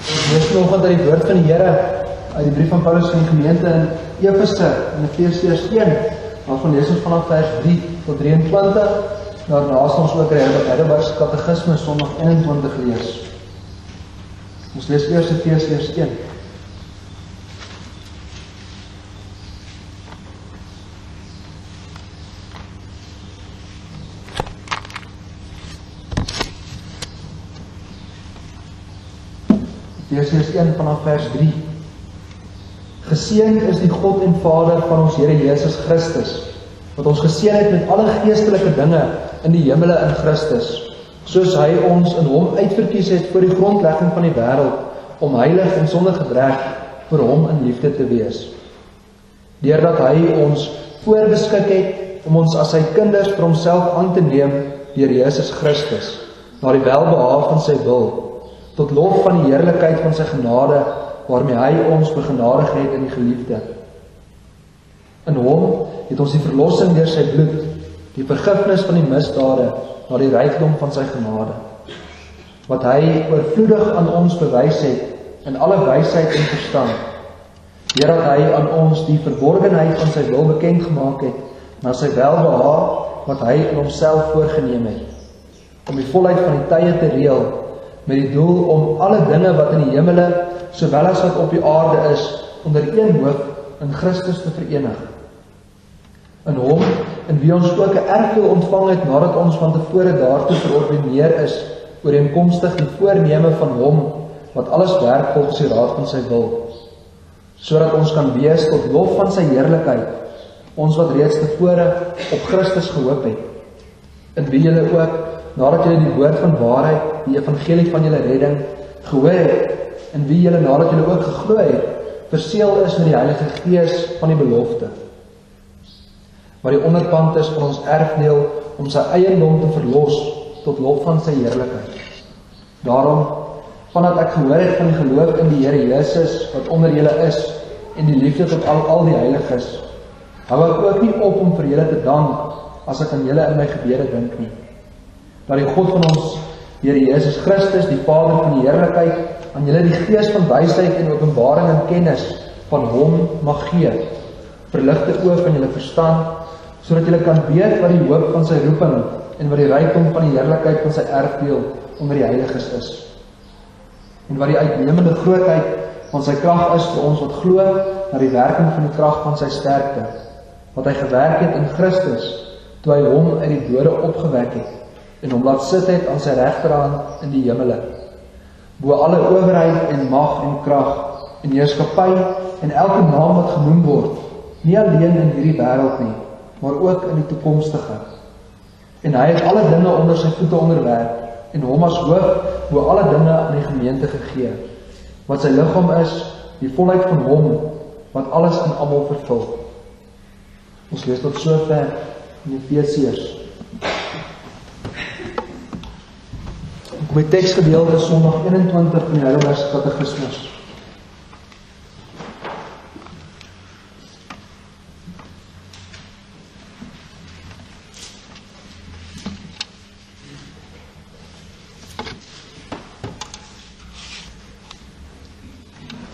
Ons lees vanoggend uit die woord van die Here uit die brief van Paulus aan die gemeente in Efese in Efesiërs 1. Waarvan lees ons vanaf vers 3 tot 23. Daarna sal ons ook Heidelbergse Katekisme Sondag 21 lees. Ons lees eers Efesiërs 1. Efesiërs 1 vanaf vers 3. Geseënd is die God en Vader van ons Here Jesus Christus, wat ons geseën het met alle geestelike dinge in die hemele in Christus, soos hy ons in hom uitverkies het voor die grondlegging van die wêreld, om heilig en sonder gebrek vir hom in liefde te wees. Deurdat hy ons voorbeskik het om ons as sy kinders vir homself aan te neem deur Jesus Christus, na die welbehaag van sy wil, tot lof van die heerlikheid van sy genade, waarmee hy ons begenadig het in die geliefde. In hom het ons die verlossing deur sy bloed, die vergifnis van die misdade, na die rykdom van sy genade, wat hy oorvloedig aan ons bewys het in alle wysheid en verstand, deurdat hy aan ons die verborgenheid van sy wil bekend gemaak het, na sy welbehaag wat hy in homself voorgeneem het, om die volheid van die tye te reël, met die doel om alle dinge wat in die hemele, sowel as wat op die aarde is, onder een hoof in Christus te verenig. In hom, in wie ons ook 'n erfdeel ontvang het, nadat ons van tevore daartoe verordeneer is, ooreenkomstig die voorneme van hom, wat alles werk volgens die raad van sy wil, sodat ons kan wees tot lof van sy heerlikheid, ons wat reeds tevore op Christus gehoop het, in wie julle ook, nadat julle die woord van waarheid, die evangelie van julle redding, gehoor het, in wie julle nadat julle ook geglo het, verseël is met die Heilige Gees van die belofte, wat die onderpand is van ons erfdeel, om sy eiendom te verlos, tot lof van sy heerlikheid. Daarom, vandat ek gehoor het van die geloof in die Here Jesus, wat onder julle is, en die liefde tot al die heiliges, hou ek ook nie op om vir julle te dank, as ek aan julle in my gebede dink nie. Dat die God van ons, Here Jesus Christus, die Vader van die heerlikheid, aan julle die gees van wysheid en openbaring en kennis van hom mag gee, verligte oë van julle verstand, sodat julle kan weet wat die hoop van sy roeping en wat die rykdom van die heerlikheid van sy erfdeel onder die heiliges is, en wat die uitnemende grootheid van sy krag is vir ons wat glo, na die werking van die krag van sy sterkte, wat hy gewerk het in Christus, toe hy hom uit die dode opgewek het, en hom laat sit het aan sy regterhand in die hemele, bo alle owerheid en mag en krag, en heerskappy en elke naam wat genoem word, nie alleen in hierdie wêreld nie, maar ook in die toekomstige. En hy het alle dinge onder sy voete onderwerp, en hom as hoof bo alle dinge aan die gemeente gegee, wat sy liggaam is, die volheid van hom, wat alles in almal vervul. Ons lees tot sover in Efesiërs. My teksgedeelte is Sondag 21 van die Heidelbergse Katekisme.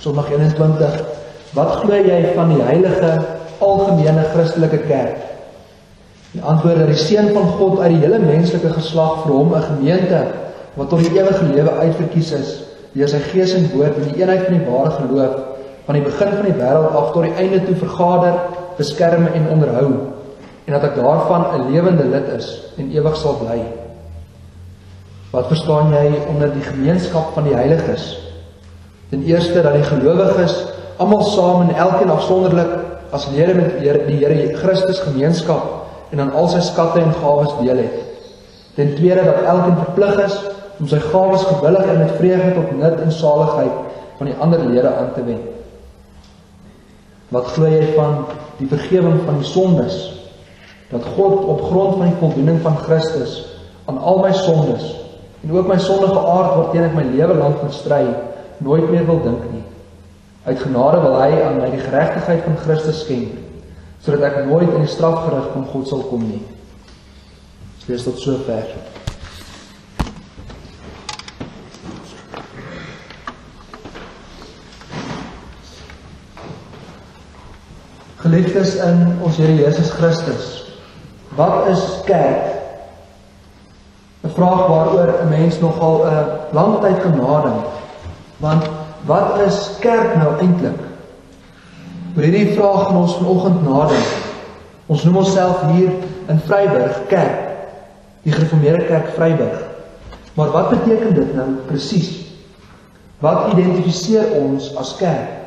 Sondag 21. Wat glo jy van die heilige, algemene Christelike kerk? Die antwoord dat die Seun van God uit die hele menslike geslag vir hom 'n gemeente, wat tot die ewige lewe uitverkies is, deur sy gees en woord in die eenheid van die ware geloof, van die begin van die wêreld af tot die einde toe vergader, beskerm en onderhou, en dat ek daarvan 'n lewende lid is, en ewig sal bly. Wat verstaan jy onder die gemeenskap van die heiliges? Ten eerste dat die gelowiges, almal saam en elkeen afsonderlik, as lede met die Here Christus gemeenskap, en aan al sy skatte en gawes deel het. Ten tweede dat elkeen verplig is, om sy gawes gewillig en met vreugde tot nut en saligheid van die ander lede aan te wend. Wat glo jy van die vergewing van die sondes? Dat God op grond van die voldoening van Christus aan al my sondes en ook my sondige aard waarteen ek my lewe lank moet stry, nooit meer wil dink nie. Uit genade wil hy aan my die geregtigheid van Christus skenk, sodat ek nooit in die strafgerig van God sal kom nie. Ons lees tot sover. Geliefdes in ons Here Jesus Christus, wat is kerk? 'n vraag waaroor 'n mens nogal 'n lang tyd kan nadink. Want wat is kerk nou eintlik? Oor hierdie vraag gaan ons vanoggend nadink. Ons noem onsself hier in Vryburg kerk, die Gereformeerde Kerk Vryburg. Maar wat beteken dit nou presies? Wat identifiseer ons as kerk?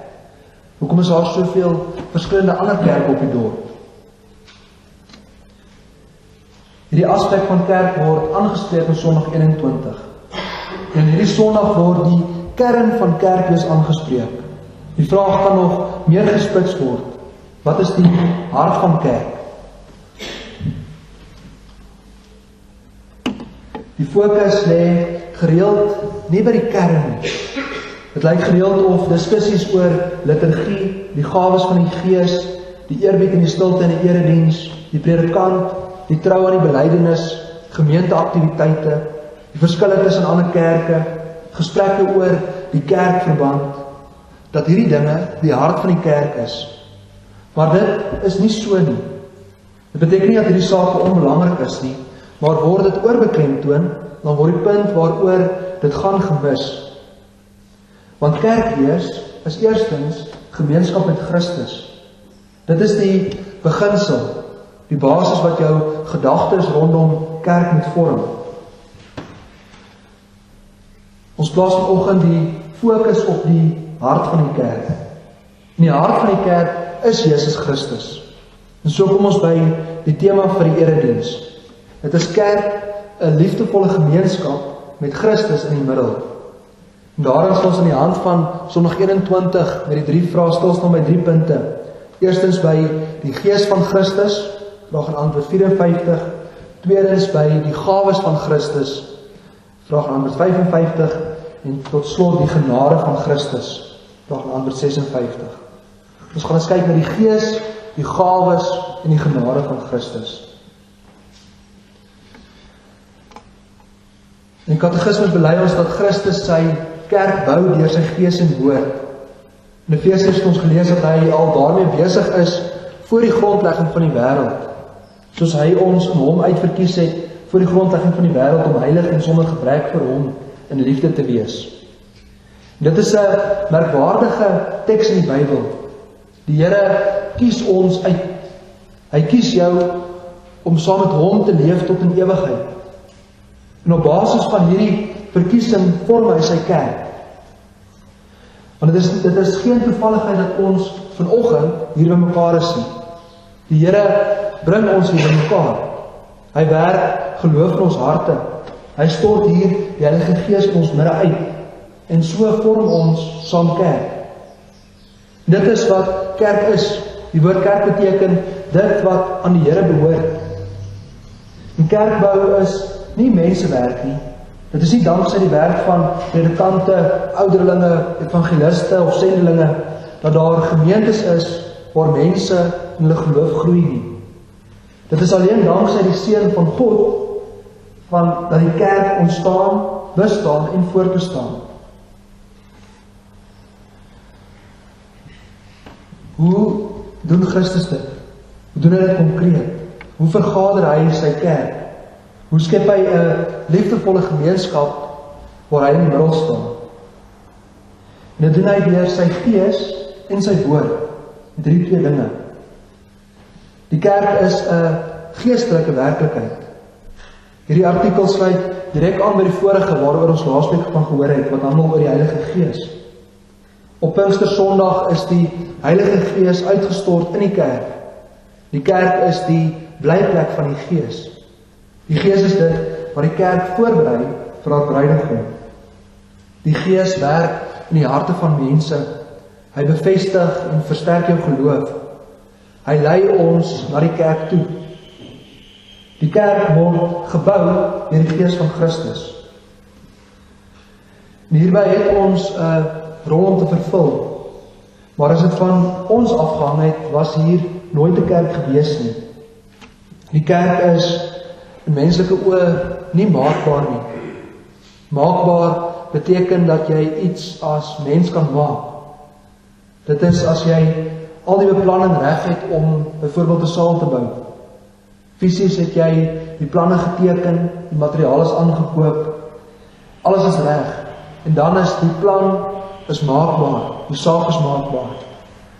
Hoekom is daar soveel verskillende ander kerke op die dorp? Hierdie aspek van kerk word aangespreek in Sondag 21. En hierdie Sondag word die kern van kerk wees aangespreek. Die vraag kan nog meer gespits word. Wat is die hart van kerk? Die fokus lê gereeld nie by die kern nie. Dit lyk gereeld of diskussies oor liturgie, die gawes van die Gees, die eerbied en die stilte in die erediens, die predikant, die trou aan die belydenis, gemeenteaktiwiteite, die verskille tussen ander kerke, gesprekke oor die kerkverband, dat hierdie dinge die hart van die kerk is. Maar dit is nie so nie. Dit beteken nie dat hierdie sake onbelangrik is nie, maar word dit oorbeklemtoon, dan word die punt waaroor dit gaan gemis. Want kerkwees is eerstens gemeenskap met Christus. Dit is die beginsel, die basis wat jou gedagtes rondom kerk moet vorm. Ons plaas vanoggend die fokus op die hart van die kerk. En die hart van die kerk is Jesus Christus. En so kom ons by die tema vir die erediens. Dit is kerk, 'n liefdevolle gemeenskap met Christus in die middel. En daarin sal ons aan die hand van Sondag 21 met die 3 vrae stil staan by 3 punte. Eerstens by die Gees van Christus, vraag en antwoord 54. Tweedens by die gawes van Christus, vraag en antwoord 55. En tot slot die genade van Christus, vraag en antwoord 56. Ons gaan eens kyk na die Gees, die gawes en die genade van Christus. In die katekisme bely ons dat Christus sy kerk bou deur sy Gees en woord. In Efesiërs het ons gelees dat hy al daarmee besig is voor die grondlegging van die wêreld. Soos hy ons in hom uitverkies het voor die grondlegging van die wêreld om heilig en sonder gebrek vir hom in liefde te wees. En dit is 'n merkwaardige teks in die Bybel. Die Here kies ons uit. Hy kies jou om saam met hom te leef tot in ewigheid. En op basis van hierdie verkiesing vorm hy sy kerk. Want dit is geen toevalligheid dat ons vanoggend hier by mekaar is nie. Die Here bring ons hier by mekaar. Hy werk geloof in ons harte. Hy stort hier die Heilige Gees in ons midde uit. En so vorm ons saam kerk. Dit is wat kerk is. Die woord kerk beteken dit wat aan die Here behoort. En kerkbou is nie mensewerk nie. Dit is nie dankse die werk van predikante, ouderlinge, evangeliste of sendelinge, dat daar gemeentes is waar mense in hulle geloof groei nie. Dit is alleen dankse die seën van God, van dat die kerk ontstaan, bestaan en voortbestaan. Hoe doen Christus dit? Hoe doen hy dit konkreet? Hoe vergader hy sy kerk? Hoe skep hy 'n liefdevolle gemeenskap waar hy in die middel staan? En dit doen hy deur sy Gees en sy woord. Met hierdie 2 dinge. Die kerk is 'n geestelike werklikheid. Hierdie artikel sluit direk aan by die vorige waaroor ons laasweek van gehoor het, wat handel oor die Heilige Gees. Op Pinkstersondag is die Heilige Gees uitgestort in die kerk. Die kerk is die blyplek van die Gees. Die Gees is dit wat die kerk voorberei vir haar bruidegom. Die Gees werk in die harte van mense. Hy bevestig en versterk jou geloof. Hy lei ons na die kerk toe. Die kerk word gebou deur die Gees van Christus. En hierby het ons 'n rol om te vervul. Maar as dit van ons afgehang het, was hier nooit 'n kerk gewees nie. Die kerk is in menslike oë nie maakbaar nie. Maakbaar beteken dat jy iets as mens kan maak. Dit is as jy al die beplanning reg het om byvoorbeeld 'n saal te bou. Fisies het jy die planne geteken, die materiaal is aangekoop, alles is reg. En dan is die plan is maakbaar, die saak is maakbaar.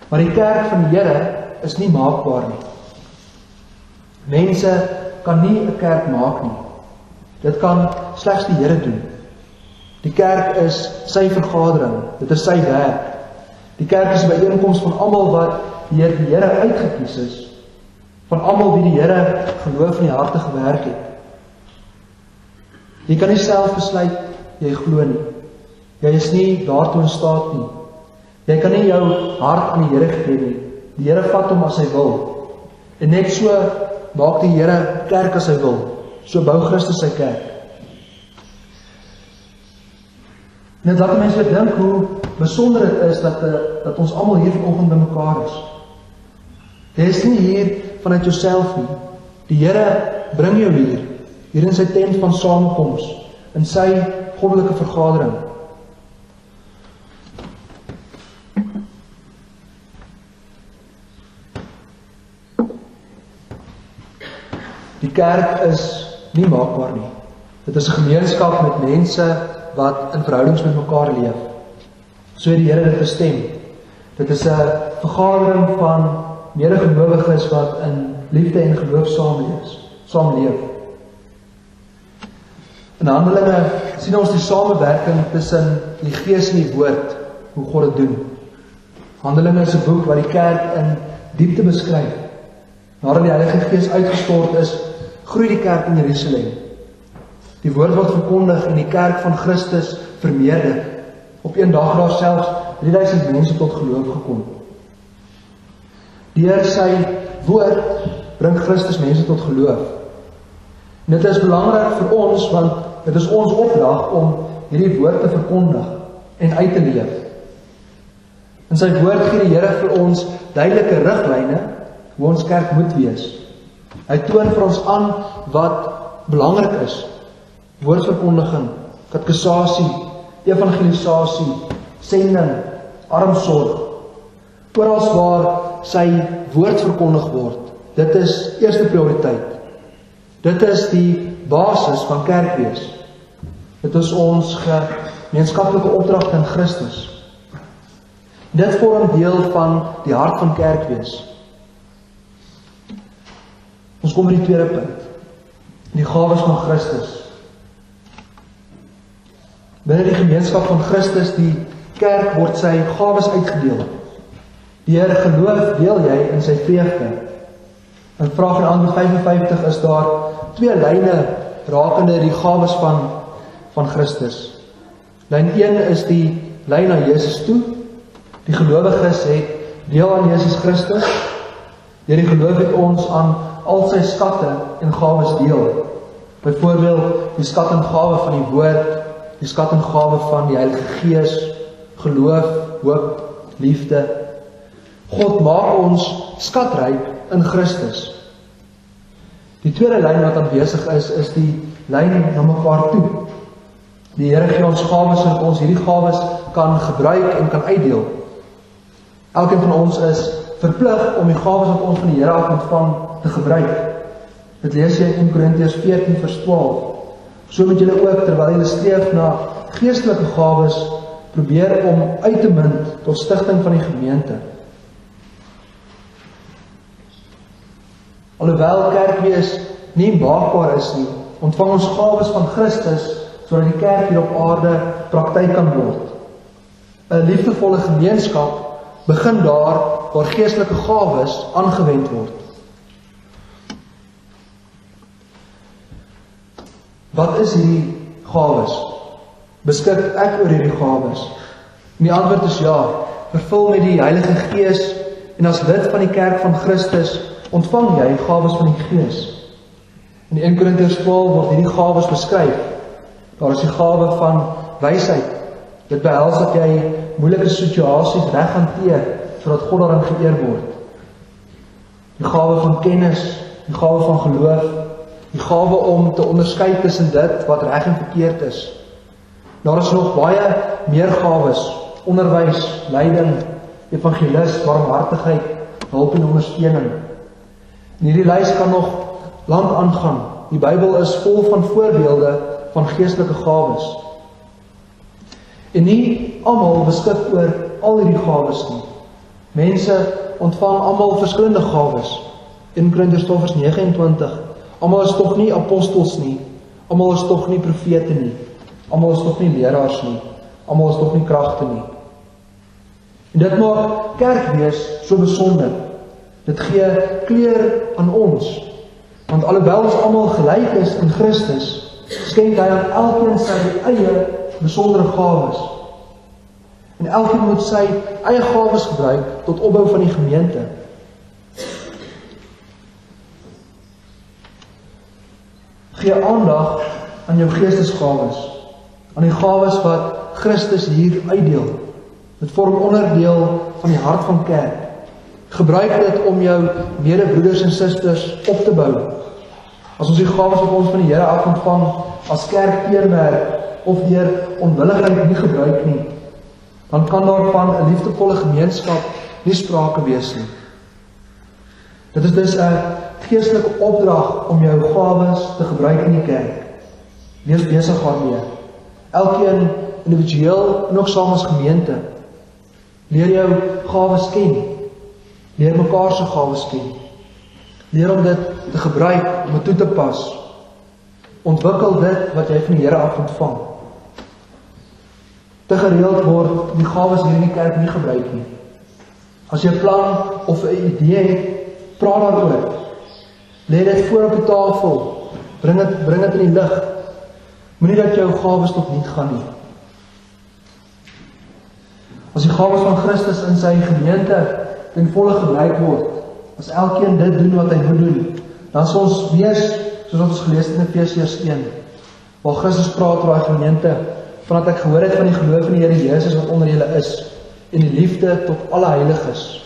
Maar die kerk van die Here is nie maakbaar nie. Mense kan nie 'n kerk maak nie. Dit kan slegs die Here doen. Die kerk is sy vergadering, dit is sy werk. Die kerk is 'n byeenkoms van almal wat die Here uitgekies is, van almal wie die Here geloof in die harte gewerk het. Jy kan nie self besluit, jy glo nie. Jy is nie daartoe in staat nie. Jy kan nie jou hart aan die Here gee nie. Die Here vat hom as hy wil. En net so maak die Here kerk as hy wil. So bou Christus sy kerk. En dit laat mense dink hoe besonder dit is dat ons almal hier vanoggend bymekaar is. Jy is nie hier vanuit jouself nie. Die Here bring jou hier in sy tent van samekoms, in sy goddelike vergadering. Die kerk is nie maakbaar nie. Dit is 'n gemeenskap met mense wat in verhoudings met mekaar leef. So het die Here dit bestem. Dit is 'n vergadering van medegelowiges wat in liefde en geloof saamleef. In Handelinge sien ons die samewerking tussen die Gees en die Woord, hoe God dit doen. Handelinge is 'n boek wat die kerk in diepte beskryf. Nadat die Heilige Gees uitgestort is, groei die kerk in Jerusalem. Die woord word verkondig en die kerk van Christus vermeerder. Op een dag daar selfs 3000 mense tot geloof gekom. Deur sy woord bring Christus mense tot geloof. En dit is belangrik vir ons, want dit is ons opdrag om hierdie woord te verkondig en uit te leef. In sy woord gee die Here vir ons duidelike riglyne hoe ons kerk moet wees. Hy toon vir ons aan wat belangrik is. Woordverkondiging, katekisasie, evangelisasie, sending, armsorg. Oral waar sy woord verkondig word, dit is eerste prioriteit. Dit is die basis van kerkwees. Dit is ons gemeenskaplike opdrag in Christus. Dit vorm deel van die hart van kerkwees. Ons kom by die tweede punt. Die gawes van Christus. Binne die gemeenskap van Christus, die kerk, word sy gawes uitgedeel. Deur geloof deel jy in sy vreugde. In vraag en antwoord 55 is daar 2 lyne rakende die gawes van Christus. Lyn 1 is die lyn na Jesus toe. Die gelowiges het deel aan Jesus Christus. Deur die geloof het ons aan al sy skatte en gawes deel. Byvoorbeeld die skat en gawe van die woord, die skat en gawe van die Heilige Gees, geloof, hoop, liefde. God maak ons skatryk in Christus. Die tweede lyn wat aanwesig is die lyn na mekaar toe. Die Here gee ons gawes sodat ons hierdie gawes kan gebruik en kan uitdeel. Elkeen van ons is verplig om die gawes wat ons van die Here af ontvang te gebruik. Dit lees jy in Korintiërs 14 vers 12. So moet julle ook, terwyl julle streef na geestelike gawes, probeer om uit te munt tot stigting van die gemeente. Alhoewel kerkwees nie maakbaar is nie, ontvang ons gawes van Christus sodat die kerk hier op aarde praktyk kan word. 'n Liefdevolle gemeenskap begin daar waar geestelike gawes aangewend word. Wat is hierdie gawes? Beskik ek oor hierdie gawes? En die antwoord is ja. Vervul met die Heilige Gees en as lid van die kerk van Christus ontvang jy gawes van die Gees. In 1 Korintiërs 12 word hierdie gawes beskryf. Daar is die gawe van wysheid. Dit behels dat jy moeilike situasies reg hanteer sodat God daarin geëer word. Die gawe van kennis, die gawe van geloof, die gawe om te onderskei tussen dit wat reg en verkeerd is. Daar is nog baie meer gawes: onderwys, leiding, evangelis, barmhartigheid, hulp en ondersteuning. En hierdie lys kan nog lank aangaan. Die Bybel is vol van voorbeelde van geestelike gawes. En nie almal beskik oor al hierdie gawes nie. Mense ontvang almal verskillende gawes. 1 Korintiërs 29, almal is tog nie apostels nie, almal is tog nie profete nie, almal is tog nie leraars nie, almal is tog nie kragte nie. En dit maak kerkwees so besonder. Dit gee kleur aan ons, want alhoewel ons almal gelyk is in Christus, skenk hy aan elkeen sy eie besondere gawes. En elkeen moet sy eie gawes gebruik tot opbou van die gemeente. Gee aandag aan jou geestesgawes, aan die gawes wat Christus hier uitdeel. Dit vorm onderdeel van die hart van kerk. Gebruik dit om jou medebroeders en susters op te bou. As ons die gawes wat ons van die Here af ontvang as kerk teerwerk of deur onwilligheid nie gebruik nie, dan kan daarvan 'n liefdevolle gemeenskap nie sprake wees nie. Dit is dus 'n geestelike opdrag om jou gawes te gebruik in die kerk. Wees besig daarmee. Elkeen individueel en ook saam as gemeente. Leer jou gawes ken. Leer mekaar se gawes ken. Leer om dit te gebruik, om dit toe te pas. Ontwikkel dit wat jy van die Here af ontvang. Te gereeld word die gawes hier in die kerk nie gebruik nie. As jy 'n plan of 'n idee het, praat daaroor. Lê dit voor op die tafel. Bring dit in die lig. Moenie dat jou gawes tot niet gaan nie. As die gawes van Christus in sy gemeente ten volle gebruik word, as elkeen dit doen wat hy moet doen, dan sal ons wees, soos wat ons gelees het in Efesiërs 1, waar Christus praat oor die gemeente, vandat ek gehoor het van die geloof in die Here Jesus wat onder julle is, en die liefde tot alle heiliges.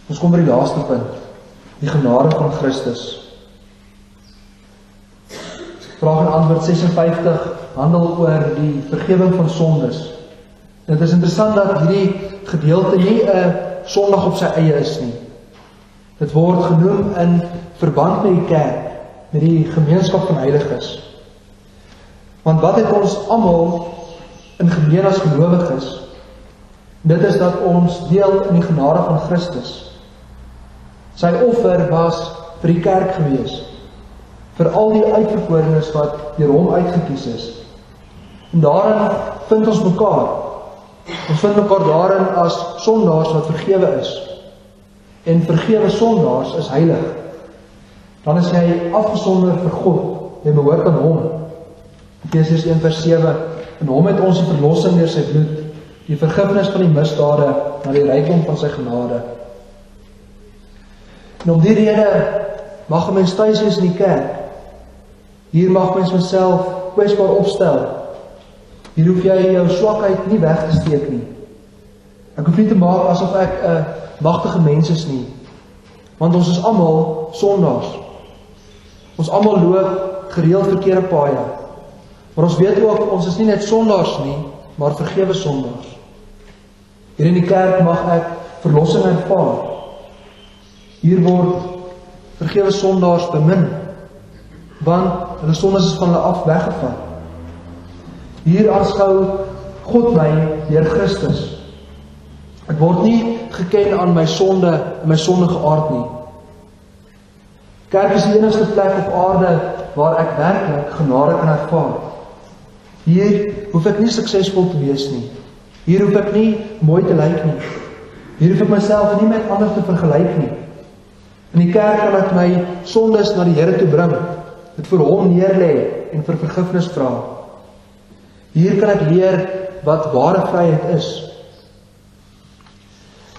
Ons kom by die laaste punt, die genade van Christus. Vraag en antwoord 56 handel oor die vergewing van sondes. En het is interessant dat hierdie gedeelte nie 'n sondag op sy eie is nie. Dit word genoem in verband met die kerk, met die gemeenskap van heiliges. Want wat het ons almal in gemeen as gelowiges? Dit is dat ons deel in die genade van Christus. Sy offer was vir die kerk gewees, vir al die uitverkorenes wat deur hom uitgekies is. En daarin vind ons mekaar. Ons vind mekaar daarin as sondaars wat vergewe is. En vergewe sondaars is heilig. Dan is jy afgesonder vir God. Jy behoort aan hom. Efesiërs 1:7. In hom het ons die verlossing deur sy bloed, die vergifnis van die misdade na die rykdom van sy genade. En om die rede mag 'n mens tuis wees in die kerk. Hier mag mens myself kwesbaar opstel. Hier hoef jy jou swakheid nie weg te steek nie. Ek hoef nie te maak asof ek 'n magtige mens is nie. Want ons is almal sondaars. Ons almal loop gereeld verkeerde paaie. Maar ons weet ook, ons is nie net sondaars nie, maar vergewe sondaars. Hier in die kerk mag ek verlossing ervaar. Hier word vergewe sondaars bemin, want hulle sondes is van hulle af weggevat. Hier aanskou God my deur Christus. Ek word nie geken aan my sonde en my sondige aard nie. Kerk is die enigste plek op aarde waar ek werklik genade kan ervaar. Hier hoef ek nie suksesvol te wees nie. Hier hoef ek nie mooi te lyk nie. Hier hoef ek myself nie met ander te vergelyk nie. In die kerk kan ek my sondes na die Here toe bring, dit vir hom neerlê en vir vergifnis vra. Hier kan ek leer wat ware vryheid is.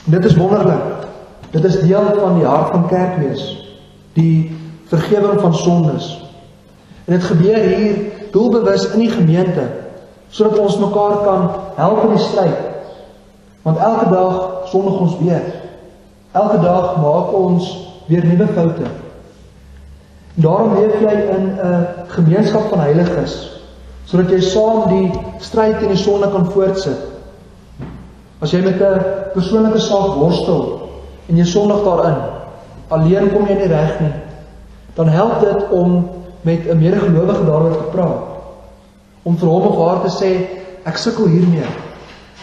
En dit is wonderlik. Dit is deel van die hart van kerkwees, die vergewing van sondes. En dit gebeur hier doelbewus in die gemeente, sodat ons mekaar kan help in die stryd. Want elke dag sondig ons weer. Elke dag maak ons weer nuwe foute. En daarom leef jy in 'n gemeenskap van heiliges, sodat jy saam die stryd teen die sonde kan voortsit. As jy met 'n persoonlike saak worstel en jy sondig daarin, alleen kom jy nie reg nie, dan help dit om met 'n medegelowige daaroor te praat. Om vir hom of haar te sê, ek sukkel hiermee,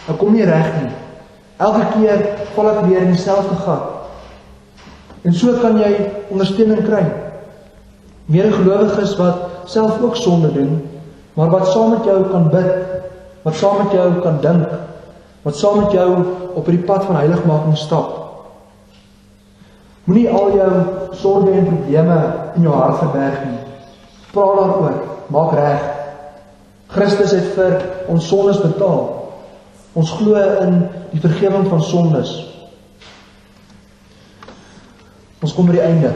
ek kom nie reg nie. Elke keer val ek weer in dieselfde gat. En so kan jy ondersteuning kry. Medegelowiges wat self ook sonde doen, maar wat saam met jou kan bid, wat saam met jou kan dink, wat saam met jou op die pad van heiligmaking stap. Moenie al jou sorge en probleme in jou hart verberg nie. Praat daaroor, maak reg. Christus het vir ons sondes betaal. Ons glo in die vergewing van sondes. Ons kom by die einde.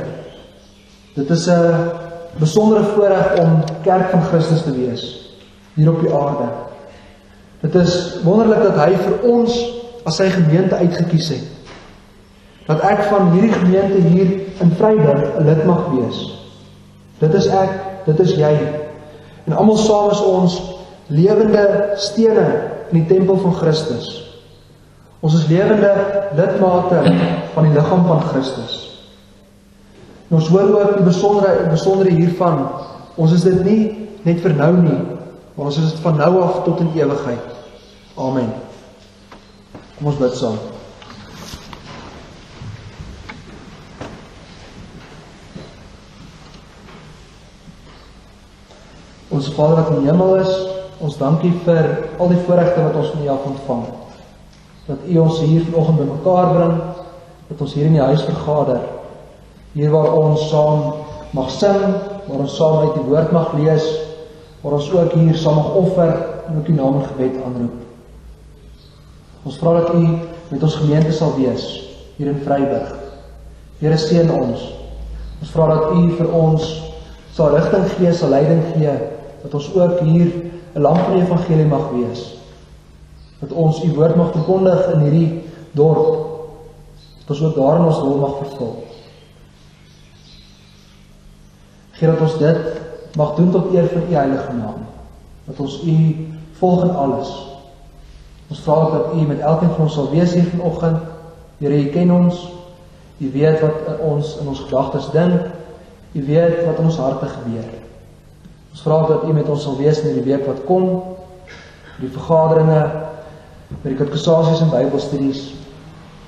Dit is 'n besondere voorreg om kerk van Christus te wees, hier op die aarde. Dit is wonderlik dat hy vir ons as sy gemeente uitgekies het. Dat ek van hierdie gemeente hier in Vryburg 'n lid mag wees. Dit is ek, dit is jy. En almal saam is ons lewende stene in die tempel van Christus. Ons is lewende lidmate van die liggaam van Christus. En ons hoor ook die besondere hiervan, ons is dit nie net vir nou nie, maar ons is dit van nou af tot in ewigheid. Amen. Kom ons bid saam. Ons Vader wat in die hemel is, ons dankie vir al die voorregte wat ons van U af ontvang. Dat U ons hier vanoggend bymekaar bring, dat ons hier in die huis vergader, hier waar ons saam mag sing, waar ons saam uit die woord mag lees, waar ons ook hier saam mag offer en ook U naam en gebed aanroep. Ons vra dat U met ons gemeente sal wees, hier in Vryburg. Here, seën ons. Ons vra dat U vir ons sal rigting gee, sal leiding gee, dat ons ook hier 'n lamp van die evangelie mag wees. Dat ons U woord mag verkondig in hierdie dorp. Dat ons ook daarin ons rol mag vervul. Gee dat ons dit mag doen tot eer van U heilige naam. Dat ons U volg in alles. Ons vra dat U met elkeen van ons sal wees hier vanoggend. Here, U ken ons. U weet wat ons in ons gedagtes dink. U weet wat in ons harte gebeur. Ons vra dat U met ons sal wees in die week wat kom, die vergaderinge, by die katekesasies en Bybelstudies.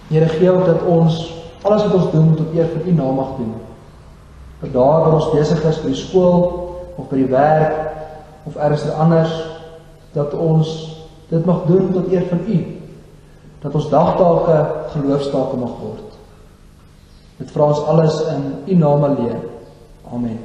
Here, gee ook dat ons alles wat ons doen tot eer van U naam mag doen. Dat daar waar ons besig is by die skool of by die werk of ergens anders, dat ons dit mag doen tot eer van U. Dat ons dagtake geloofstake mag word. Dit vra ons alles in U naam alleen. Amen.